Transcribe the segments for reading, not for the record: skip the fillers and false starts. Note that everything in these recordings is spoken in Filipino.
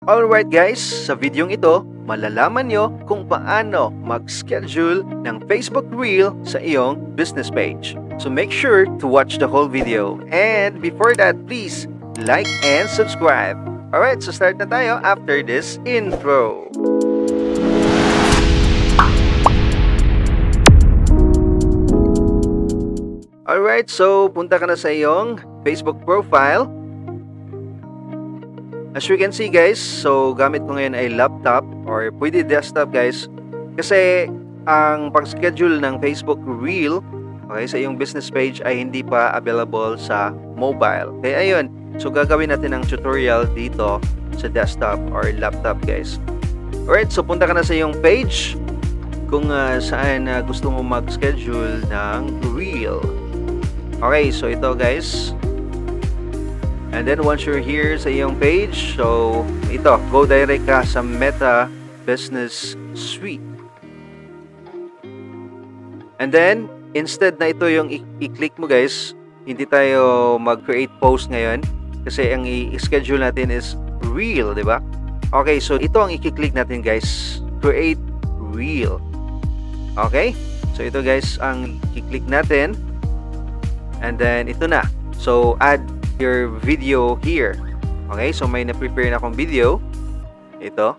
Alright guys, sa videong ito, malalaman nyo kung paano mag-schedule ng Facebook Reel sa iyong business page. So make sure to watch the whole video. And before that, please like and subscribe. Alright, so start na tayo after this intro. Alright, so punta ka na sa iyong Facebook profile. As you can see guys, so gamit ko ngayon ay laptop or pwede desktop guys. Kasi ang pag-schedule ng Facebook Reel sa iyong business page ay hindi pa available sa mobile. Kaya ayun, so gagawin natin ang tutorial dito sa desktop or laptop guys. Alright, so punta ka na sa iyong page kung saan gusto mo mag-schedule ng Reel. Okay, so ito guys. And then once you're here sa iyong page, so ito, go direct ka sa Meta Business Suite. And then, instead na ito yung i-click mo guys, hindi tayo mag-create post ngayon kasi ang i-schedule natin is Reel, di ba? Okay, so ito ang i-click natin guys, create Reel. Okay? So ito guys ang i-click natin. And then ito na. So add your video here. Okay, so may na-prepare na akong video. Ito.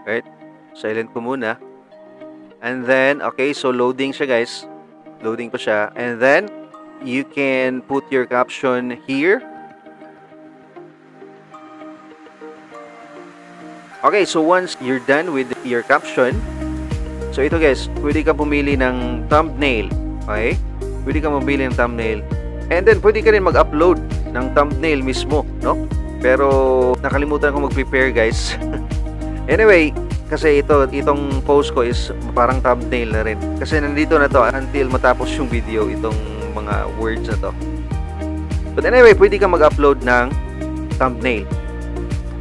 Right? Silent ko muna. And then, okay, so loading siya guys. Loading ko siya. And then, you can put your caption here. Okay, so once you're done with your caption, so ito guys, pwede ka pumili ng thumbnail. Okay? Pwede ka pumili ng thumbnail. And then, pwede ka rin mag-upload ng thumbnail mismo, no? Pero, nakalimutan ko mag-prepare, guys. Anyway, kasi itong post ko is parang thumbnail na rin. Kasi nandito na to until matapos yung video, itong mga words na to. But anyway, pwede ka mag-upload ng thumbnail.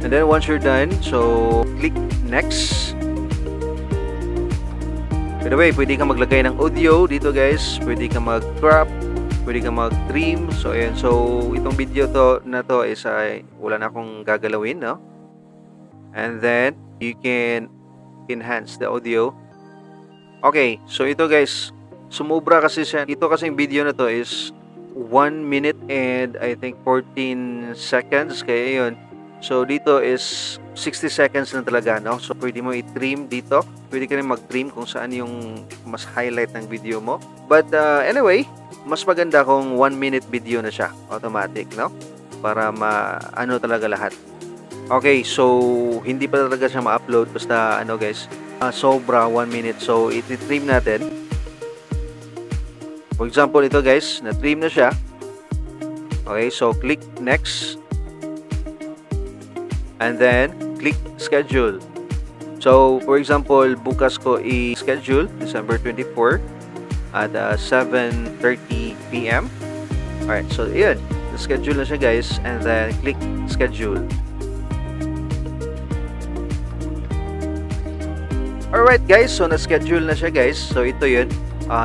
And then, once you're done, so, click next. By the way, pwede ka maglagay ng audio dito, guys. Pwede ka mag-crop. Pwede ka mag-trim. So, ayan. So, itong video na to is wala na akong gagalawin, no? And then, you can enhance the audio. Okay. So, ito guys. Sumubra kasi siya. Ito kasi yung video na to is 1 minute and I think 14 seconds. Kaya yun. So, dito is 60 seconds na talaga, no? So, pwede mo i-trim dito. Pwede ka rin mag-trim kung saan yung mas highlight ng video mo. But, anyway, mas maganda kung 1 minute video na siya. Automatic, no? Para ano talaga lahat. Okay, so, hindi pa talaga siya ma-upload. Basta, ano guys, sobra 1 minute. So, i-trim natin. For example, ito guys, na-trim na siya. Okay, so, click next. And then, click schedule. So, for example, bukas ko i-schedule, December 24 at 7:30 p.m. Alright, so yun. Na-schedule na siya guys. And then, click schedule. Alright guys, so na-schedule na siya guys. So, ito yun.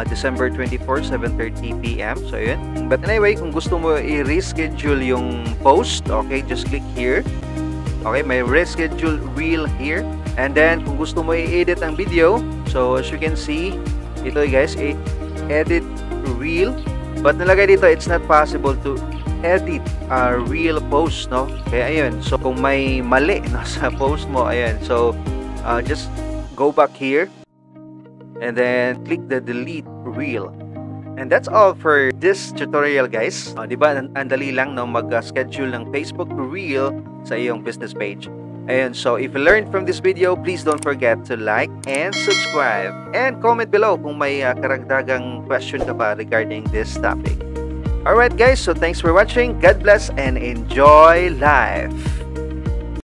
December 24, 7:30 p.m. So, yun. But anyway, kung gusto mo i-reschedule yung post, okay, just click here. Okay, may reschedule reel here. And then, kung gusto mo i-edit ang video, so as you can see, ito guys, edit reel. But nalagay dito, it's not possible to edit a reel post, no? Kaya ayun, so kung may mali no, sa post mo, ayan. So, just go back here. And then, click the delete reel. And that's all for this tutorial guys. Diba, ang dali lang no, mag-schedule ng Facebook Reel sa iyong business page. Ayun, so if you learned from this video, please don't forget to like and subscribe. And comment below kung may karagdagang question ka pa regarding this topic. Alright guys, so thanks for watching. God bless and enjoy life.